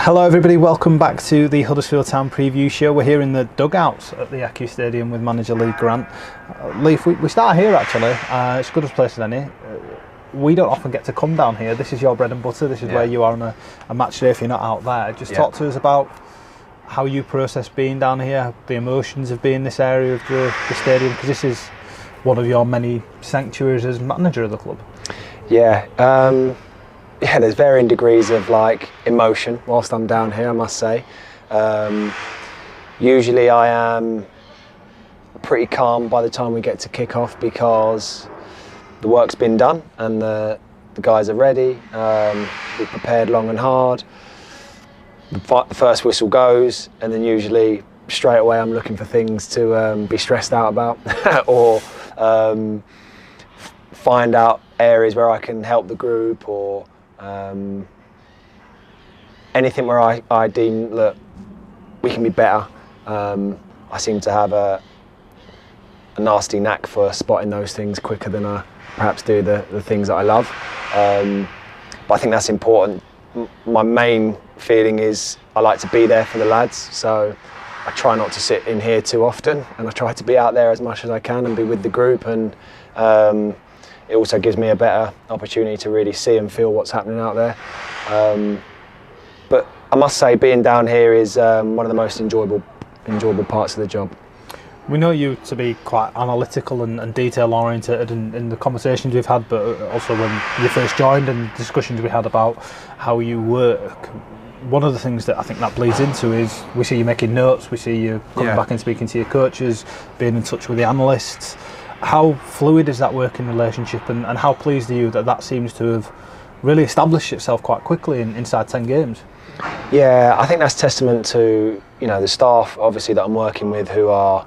Hello everybody, welcome back to the Huddersfield Town preview show. We're here in the dugouts at the Accu Stadium with manager Lee Grant. Lee, if we start here actually, it's as good a place as any. We don't often get to come down here. This is your bread and butter, this is where you are on a match day if you're not out there. Just talk to us about how you process being down here, the emotions of being in this area of the stadium, because this is one of your many sanctuaries as manager of the club. Yeah, there's varying degrees of emotion whilst I'm down here, I must say. Usually I am pretty calm by the time we get to kick off because the work's been done and the guys are ready. We've prepared long and hard. The first whistle goes, and then usually straight away I'm looking for things to be stressed out about or find out areas where I can help the group, or anything where I deem that we can be better. I seem to have a nasty knack for spotting those things quicker than I perhaps do the things that I love. But I think that's important. My main feeling is I like to be there for the lads, so I try not to sit in here too often, and I try to be out there as much as I can and be with the group, and it also gives me a better opportunity to really see and feel what's happening out there. But I must say, being down here is one of the most enjoyable parts of the job. We know you to be quite analytical and detail oriented in the conversations we've had, but also when you first joined and discussions we had about how you work. One of the things that I think that bleeds into is we see you making notes, we see you coming back and speaking to your coaches, being in touch with the analysts. How fluid is that working relationship, and how pleased are you that seems to have really established itself quite quickly inside 10 games? Yeah, I think that's testament to the staff obviously that I'm working with, who are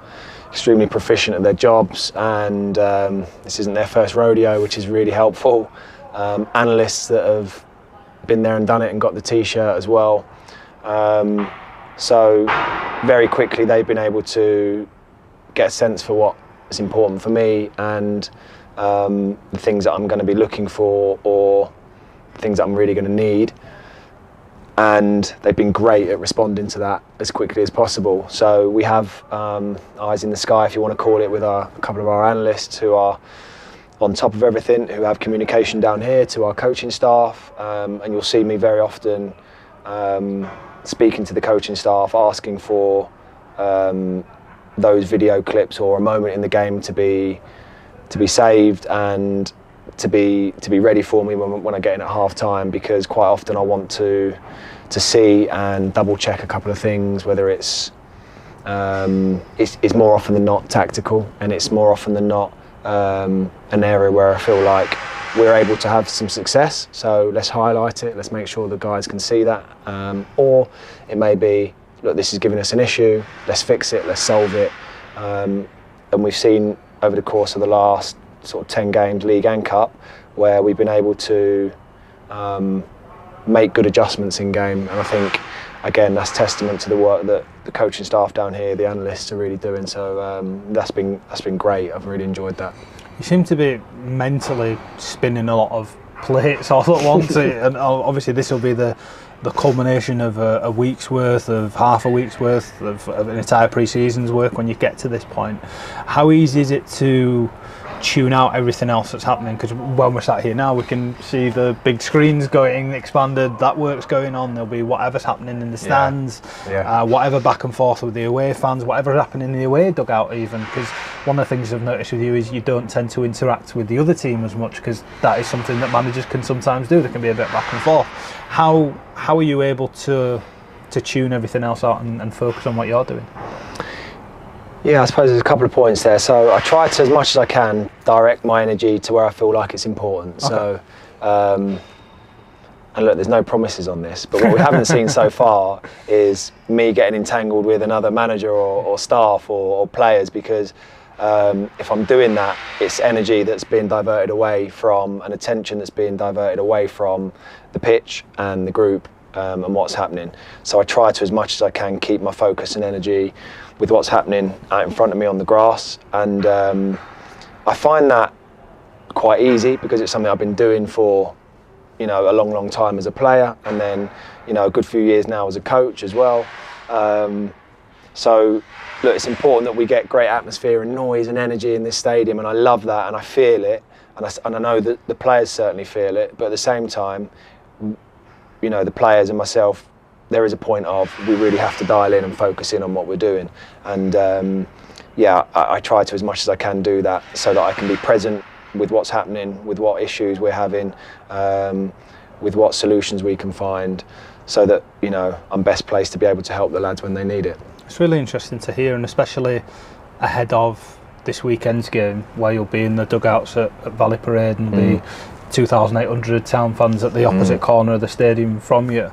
extremely proficient at their jobs, and this isn't their first rodeo, which is really helpful. Analysts that have been there and done it and got the t-shirt as well. So very quickly they've been able to get a sense for what is important for me, and the things that I'm going to be looking for, or things that I'm really going to need, and they've been great at responding to that as quickly as possible. So we have eyes in the sky, if you want to call it, with a couple of our analysts who are on top of everything, who have communication down here to our coaching staff, and you'll see me very often speaking to the coaching staff, asking for those video clips or a moment in the game to be saved and to be ready for me when I get in at half time, because quite often I want to see and double check a couple of things, whether it's more often than not tactical, and it's more often than not an area where I feel like we're able to have some success, so let's highlight it, let's make sure the guys can see that, or it may be, look, this is giving us an issue, let's fix it, let's solve it. And we've seen over the course of the last sort of 10 games, league and cup, where we've been able to make good adjustments in game. And I think, again, that's testament to the work that the coaching staff down here, the analysts, are really doing. So that's been great. I've really enjoyed that. You seem to be mentally spinning a lot of plates all at once, and obviously this will be the culmination of a week's worth, of half a week's worth of an entire pre-season's work when you get to this point. How easy is it to tune out everything else that's happening? Because when we're sat here now, we can see the big screens getting expanded, that work's going on, there'll be whatever's happening in the stands, whatever back and forth with the away fans, whatever's happening in the away dugout even, because one of the things I've noticed with you is you don't tend to interact with the other team as much, because that is something that managers can sometimes do. There can be a bit back and forth. How are you able to tune everything else out and focus on what you're doing? Yeah, I suppose there's a couple of points there. So I try to, as much as I can, direct my energy to where I feel like it's important. Okay. So, and look, there's no promises on this, but what we haven't seen so far is me getting entangled with another manager or staff or players, because if I'm doing that, it's energy that's being diverted away from, and attention that's being diverted away from the pitch and the group and what's happening. So I try to, as much as I can, keep my focus and energy with what's happening out in front of me on the grass, and I find that quite easy because it's something I've been doing for you know, a long time as a player, and then, you know, a good few years now as a coach as well. So look, it's important that we get great atmosphere and noise and energy in this stadium, and I love that, and I feel it, and I know that the players certainly feel it, but at the same time, you know, the players and myself, there is a point of we really have to dial in and focus in on what we're doing, and yeah, I try to as much as I can do that so that I can be present with what's happening, with what issues we're having, with what solutions we can find, so that, you know, I'm best placed to be able to help the lads when they need it. It's really interesting to hear, and especially ahead of this weekend's game, where you'll be in the dugouts at Valley Parade and the 2,800 town fans at the opposite corner of the stadium from you.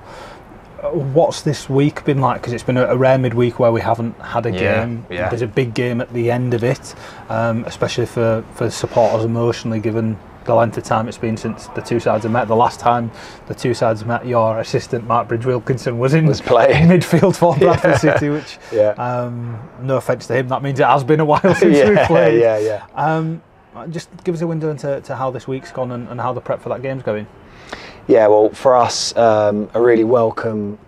What's this week been like? Because it's been a rare midweek where we haven't had a game. Yeah. There's a big game at the end of it, especially for supporters emotionally, given the length of time it's been since the two sides have met. The last time the two sides met, your assistant Mark Bridge-Wilkinson was playing midfield for Bradford City, which no offence to him, that means it has been a while since we played. Just give us a window into how this week's gone and how the prep for that game's going. Yeah, well, for us, a really welcome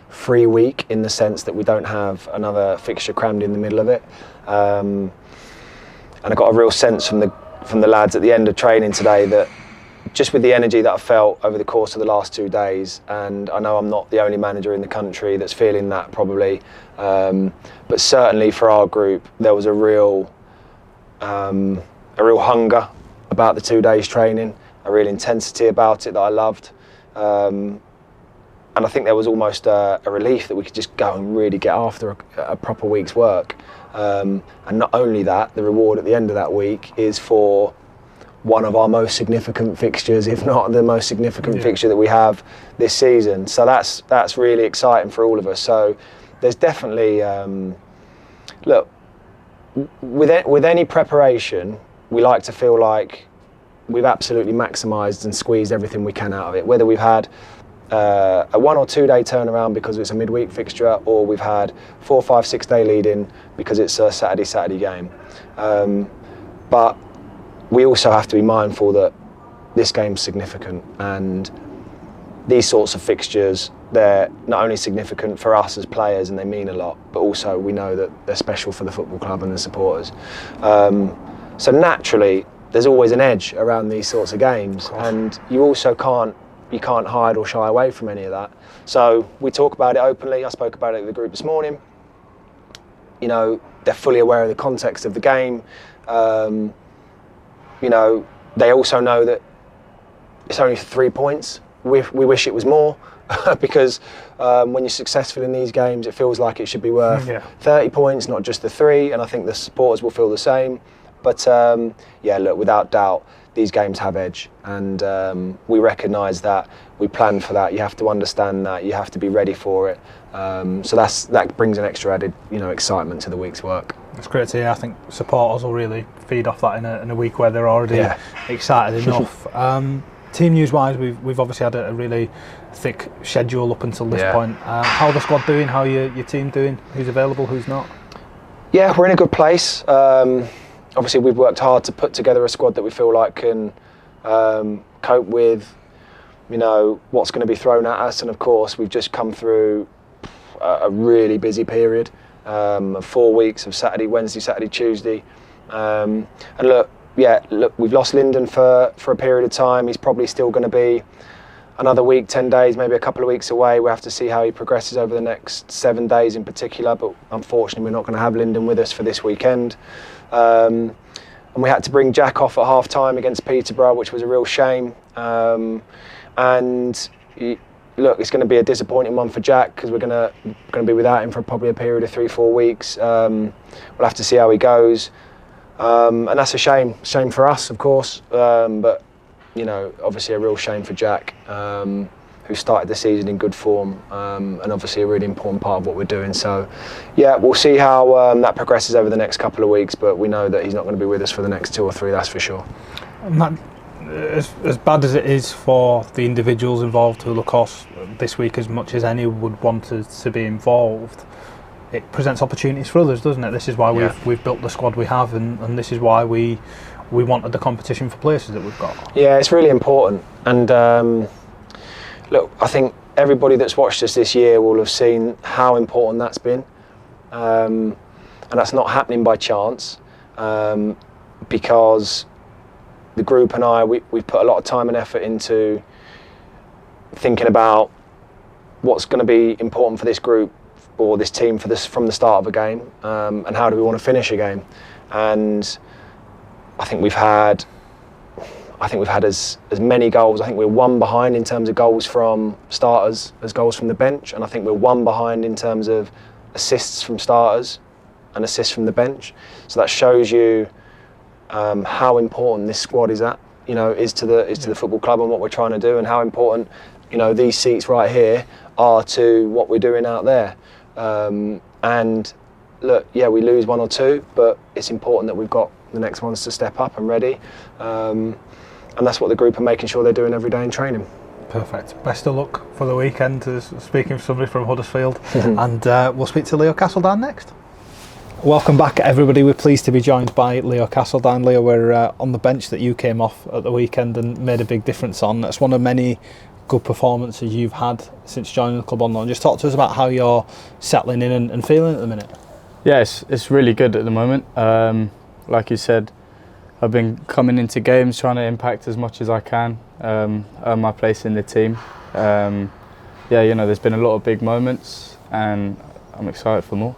free week, in the sense that we don't have another fixture crammed in the middle of it, and I got a real sense from the lads at the end of training today that just with the energy that I felt over the course of the last 2 days, and I know I'm not the only manager in the country that's feeling that probably, but certainly for our group there was a real hunger about the 2 days training, a real intensity about it that I loved, and I think there was almost a relief that we could just go and really get after a proper week's work. And not only that, the reward at the end of that week is for one of our most significant fixtures, if not the most significant fixture that we have this season. So that's really exciting for all of us. So there's definitely, look, with any preparation, we like to feel like we've absolutely maximised and squeezed everything we can out of it, whether we've had a 1 or 2 day turnaround because it's a midweek fixture, or we've had 4, 5, 6 day lead in because it's a Saturday game. But we also have to be mindful that this game's significant, and these sorts of fixtures, they're not only significant for us as players and they mean a lot, but also we know that they're special for the football club and the supporters. So naturally, there's always an edge around these sorts of games, and you also can't hide or shy away from any of that. So we talk about it openly. I spoke about it with the group this morning. You know, they're fully aware of the context of the game. You know, they also know that it's only 3 points. We wish it was more, because when you're successful in these games, it feels like it should be worth 30 points, not just the 3, and I think the supporters will feel the same. But yeah, look, without doubt, these games have edge, and we recognise that. We plan for that. You have to understand that. You have to be ready for it. So that brings an extra added, you know, excitement to the week's work. It's great to hear. I think supporters will really feed off that in a week where they're already excited enough. Team news wise, we've obviously had a really thick schedule up until this point. How are the squad doing? How are your team doing? Who's available? Who's not? Yeah, we're in a good place. Obviously, we've worked hard to put together a squad that we feel like can cope with, you know, what's going to be thrown at us. And of course, we've just come through a really busy period of 4 weeks of Wednesday, Saturday, Tuesday. And look, we've lost Lyndon for a period of time. He's probably still going to be another week, 10 days, maybe a couple of weeks away. We'll have to see how he progresses over the next 7 days in particular. But unfortunately, we're not going to have Lyndon with us for this weekend. And we had to bring Jack off at half-time against Peterborough, which was a real shame. And look, it's going to be a disappointing one for Jack, because we're going to be without him for probably a period of 3-4 weeks. We'll have to see how he goes. And that's a shame for us, of course. But you know, obviously a real shame for Jack, who started the season in good form, and obviously a really important part of what we're doing. So yeah, we'll see how that progresses over the next couple of weeks, but we know that he's not going to be with us for the next 2 or 3, that's for sure. And that, as bad as it is for the individuals involved, who of course this week as much as any would want to be involved, it presents opportunities for others, doesn't it? This is why we've built the squad we have, and this is why we wanted the competition for places that we've got. Yeah, it's really important, and look, I think everybody that's watched us this year will have seen how important that's been. And that's not happening by chance, because the group and I, we've put a lot of time and effort into thinking about what's going to be important for this group or this team from the start of a game, and how do we want to finish a game. And I think we've had as many goals. I think we're one behind in terms of goals from starters as goals from the bench, and I think we're one behind in terms of assists from starters and assists from the bench. So that shows you how important this squad is to the football club and what we're trying to do, and how important these seats right here are to what we're doing out there. And look, yeah, we lose one or two, but it's important that we've got the next ones to step up and ready. And that's what the group are making sure they're doing every day in training. Perfect. Best of luck for the weekend, speaking of somebody from Huddersfield. And we'll speak to Leo Casteldine next. Welcome back, everybody. We're pleased to be joined by Leo Casteldine. Leo, we're on the bench that you came off at the weekend and made a big difference on. That's one of many good performances you've had since joining the club on loan. Just talk to us about how you're settling in and feeling at the minute. Yeah, it's really good at the moment. Like you said, I've been coming into games trying to impact as much as I can, earn my place in the team. There's been a lot of big moments and I'm excited for more.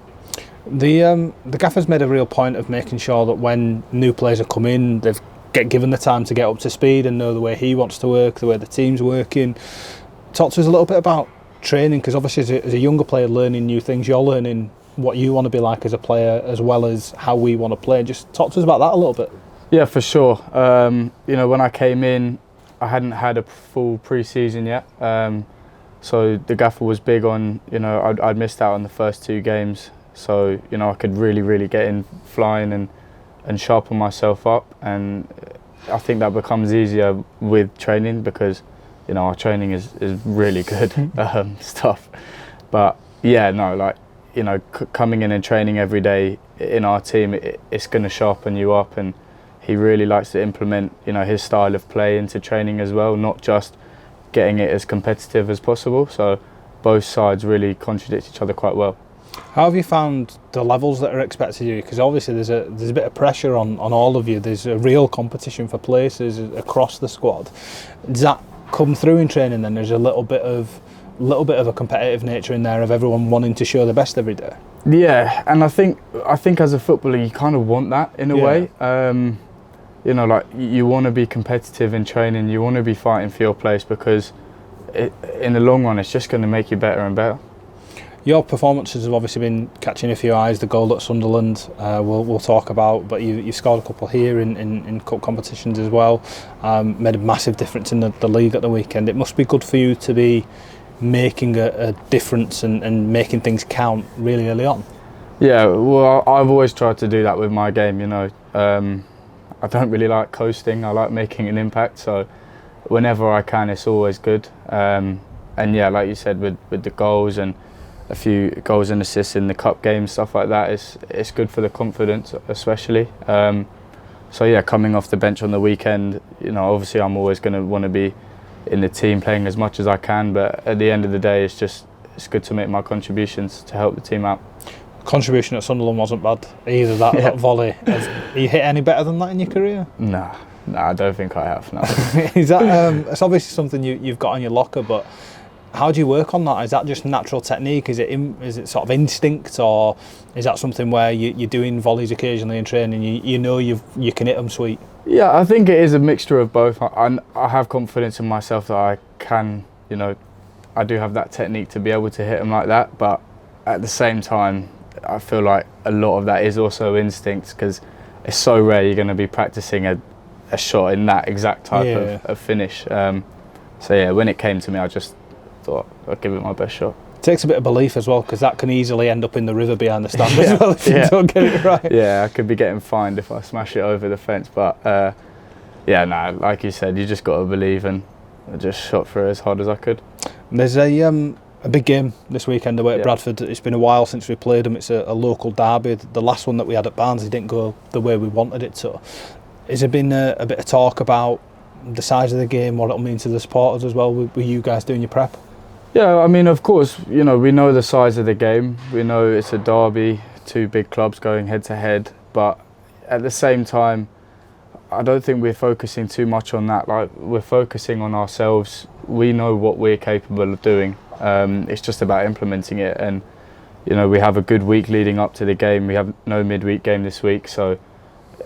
The gaffer's made a real point of making sure that when new players are coming in, they've get given the time to get up to speed and know the way he wants to work, the way the team's working. Talk to us a little bit about training, because obviously as a younger player learning new things, you're learning what you want to be like as a player as well as how we want to play. Just talk to us about that a little bit. Yeah, for sure. When I came in, I hadn't had a full pre-season yet. So the gaffer was big on, I'd missed out on the first 2 games. So, I could really get in flying and sharpen myself up, and I think that becomes easier with training because our training is really good stuff. But coming in and training every day in our team, it's going to sharpen you up, and he really likes to implement his style of play into training as well, not just getting it as competitive as possible. So both sides really contradict each other quite well. How have you found the levels that are expected of you? Because obviously there's a bit of pressure on all of you. There's a real competition for places across the squad. Does that come through in training then? There's a little bit of a competitive nature in there of everyone wanting to show their best every day. Yeah, and I think as a footballer you kind of want that in a way. You want to be competitive in training. You want to be fighting for your place because in the long run it's just going to make you better and better. Your performances have obviously been catching a few eyes. The goal at Sunderland, we'll talk about, but you scored a couple here in cup competitions as well. Made a massive difference in the league at the weekend. It must be good for you to be making a difference and making things count really early on. Yeah, well, I've always tried to do that with my game. I don't really like coasting. I like making an impact. So whenever I can, it's always good. And yeah, like you said, with the goals and a few goals and assists in the cup games, stuff like that, it's good for the confidence especially. So yeah, coming off the bench on the weekend, obviously I'm always going to want to be in the team playing as much as I can, but at the end of the day it's good to make my contributions to help the team out. Contribution at Sunderland wasn't bad either, that volley. Have you hit any better than that in your career? No, I don't think I have, no. Is that it's obviously something you've got on your locker, but how do you work on that? Is that just natural technique? Is it sort of instinct, or is that something where you're doing volleys occasionally in training? You can hit them sweet. Yeah, I think it is a mixture of both. I have confidence in myself that I can, I do have that technique to be able to hit them like that. But at the same time, I feel like a lot of that is also instinct because it's so rare you're going to be practicing a shot in that exact type of finish. So yeah, when it came to me, I just thought I'd give it my best shot. It takes a bit of belief as well, because that can easily end up in the river behind the stand as well if you don't get it right. Yeah, I could be getting fined if I smash it over the fence, but like you said, you just got to believe, and I just shot through as hard as I could. And there's a big game this weekend away at Bradford. It's been a while since we played them. It's a local derby. The last one that we had at Barnsley didn't go the way we wanted it to. Has there been a bit of talk about the size of the game, what it'll mean to the supporters as well, with you guys doing your prep? Yeah, I mean, of course, we know the size of the game. We know it's a derby, two big clubs going head to head, but at the same time, I don't think we're focusing too much on that. Like, we're focusing on ourselves. We know what we're capable of doing. It's just about implementing it, and we have a good week leading up to the game. We have no midweek game this week, so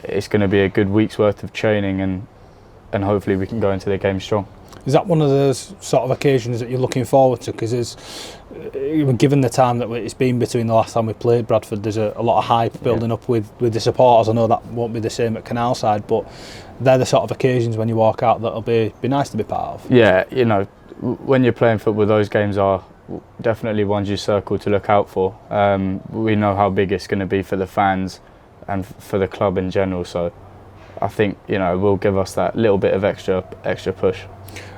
it's going to be a good week's worth of training, and hopefully we can go into the game strong. Is that one of those sort of occasions that you're looking forward to? Because given the time that it's been between the last time we played Bradford, there's a lot of hype building up with the supporters. I know that won't be the same at Canalside, but they're the sort of occasions when you walk out that'll be nice to be part of. Yeah, when you're playing football, those games are definitely ones you circle to look out for. We know how big it's going to be for the fans and for the club in general, so I think it will give us that little bit of extra push.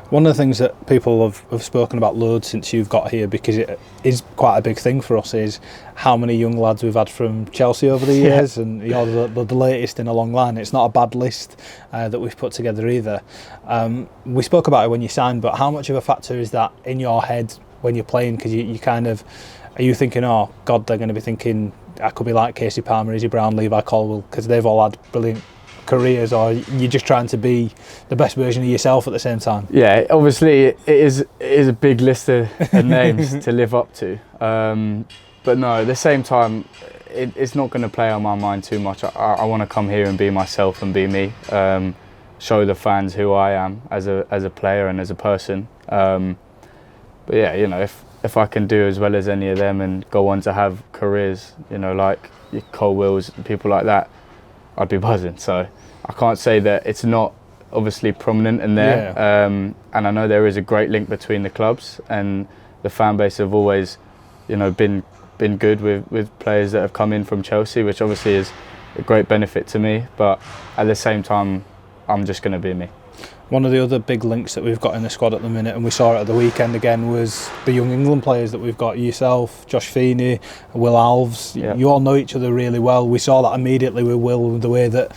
One of the things that people have spoken about loads since you've got here, because it is quite a big thing for us, is how many young lads we've had from Chelsea over the years, and you're the latest in a long line. It's not a bad list that we've put together either. We spoke about it when you signed, but how much of a factor is that in your head when you're playing? Because you kind of, are you thinking, oh God, they're going to be thinking I could be like Casey Palmer, Izzy Brown, Levi Colwell, because they've all had brilliant careers, or you're just trying to be the best version of yourself at the same time? Yeah, obviously it is a big list of names to live up to, but no, at the same time it's not going to play on my mind too much. I want to come here and be myself and be me, show the fans who I am as a player and as a person, but yeah, if I can do as well as any of them and go on to have careers, like Cole Wills and people like that, I'd be buzzing. So I can't say that it's not obviously prominent in there. Yeah. And I know there is a great link between the clubs, and the fan base have always, been good with players that have come in from Chelsea, which obviously is a great benefit to me. But at the same time, I'm just going to be me. One of the other big links that we've got in the squad at the minute, and we saw it at the weekend again, was the young England players that we've got. Yourself, Josh Feeney, Will Alves. Yeah. You all know each other really well. We saw that immediately with Will, the way that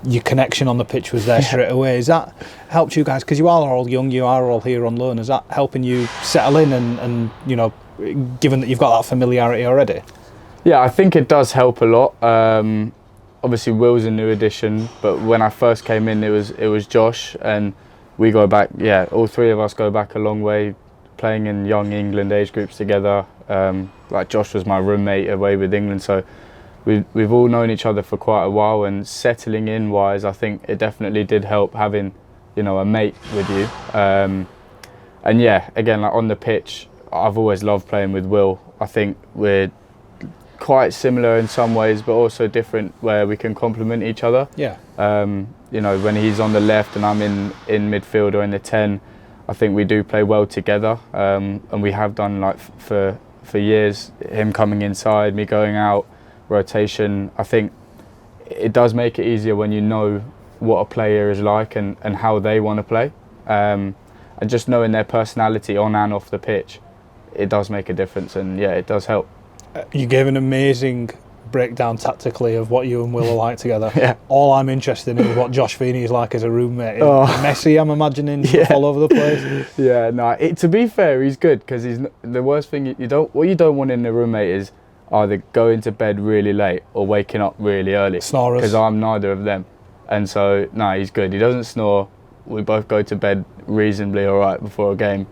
your connection on the pitch was there straight away. Has that helped you guys? Because you are all young, you are all here on loan. Is that helping you settle in and given that you've got that familiarity already? Yeah, I think it does help a lot. Obviously Will's a new addition, but when I first came in it was Josh, and we go back, all three of us go back a long way, playing in young England age groups together. Like Josh was my roommate away with England, so we've all known each other for quite a while, and settling in wise, I think it definitely did help having a mate with you. And yeah, again, like on the pitch, I've always loved playing with Will. I think we're quite similar in some ways, but also different where we can complement each other. Yeah. When he's on the left and I'm in midfield or in the 10, I think we do play well together, and we have done like for years. Him coming inside, me going out, rotation. I think it does make it easier when you know what a player is like and how they want to play, and just knowing their personality on and off the pitch, it does make a difference, and yeah, it does help. You gave an amazing breakdown tactically of what you and Will are like together. Yeah. All I'm interested in is what Josh Feeney is like as a roommate. Messy, I'm imagining, all over the place. Yeah, no. To be fair, he's good, because he's the worst thing you don't want in a roommate is either going to bed really late or waking up really early. Snorers. Because I'm neither of them, and so no, he's good. He doesn't snore. We both go to bed reasonably all right before a game.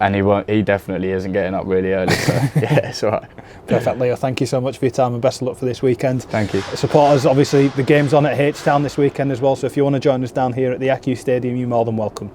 And he definitely isn't getting up really early, so yeah, it's all right. Perfect, Leo. Thank you so much for your time, and best of luck for this weekend. Thank you. Supporters, obviously, the game's on at H-Town this weekend as well, so if you want to join us down here at the ACU Stadium, you're more than welcome.